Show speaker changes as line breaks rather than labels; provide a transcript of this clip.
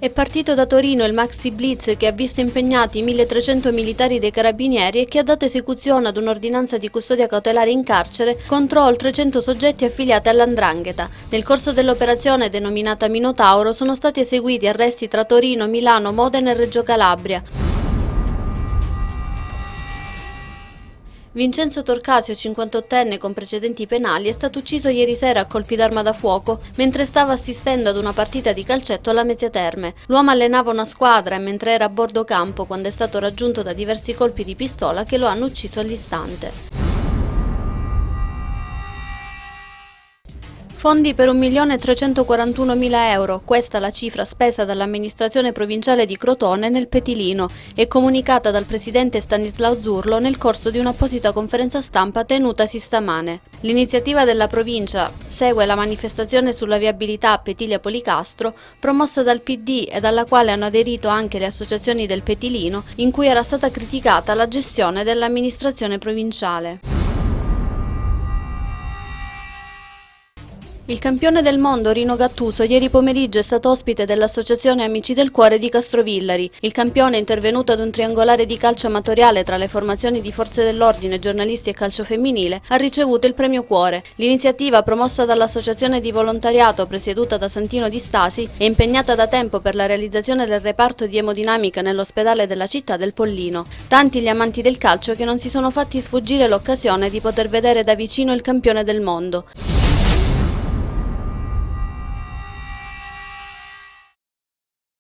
È partito da Torino il Maxi Blitz che ha visto impegnati 1300 militari dei carabinieri e che ha dato esecuzione ad un'ordinanza di custodia cautelare in carcere contro oltre 100 soggetti affiliati all''ndrangheta. Nel corso dell'operazione denominata Minotauro sono stati eseguiti arresti tra Torino, Milano, Modena e Reggio Calabria. Vincenzo Torcasio, 58enne con precedenti penali, è stato ucciso ieri sera a colpi d'arma da fuoco mentre stava assistendo ad una partita di calcetto alla Lamezia Terme. L'uomo allenava una squadra e mentre era a bordo campo quando è stato raggiunto da diversi colpi di pistola che lo hanno ucciso all'istante. Fondi per 1.341.000 euro, questa la cifra spesa dall'amministrazione provinciale di Crotone nel Petilino e comunicata dal presidente Stanislao Zurlo nel corso di un'apposita conferenza stampa tenutasi stamane. L'iniziativa della provincia segue la manifestazione sulla viabilità a Petilia Policastro promossa dal PD e alla quale hanno aderito anche le associazioni del Petilino, in cui era stata criticata la gestione dell'amministrazione provinciale. Il campione del mondo Rino Gattuso ieri pomeriggio è stato ospite dell'Associazione Amici del Cuore di Castrovillari. Il campione è intervenuto ad un triangolare di calcio amatoriale tra le formazioni di forze dell'ordine, giornalisti e calcio femminile, ha ricevuto il premio Cuore. L'iniziativa, promossa dall'Associazione di Volontariato presieduta da Santino Di Stasi, è impegnata da tempo per la realizzazione del reparto di emodinamica nell'ospedale della città del Pollino. Tanti gli amanti del calcio che non si sono fatti sfuggire l'occasione di poter vedere da vicino il campione del mondo.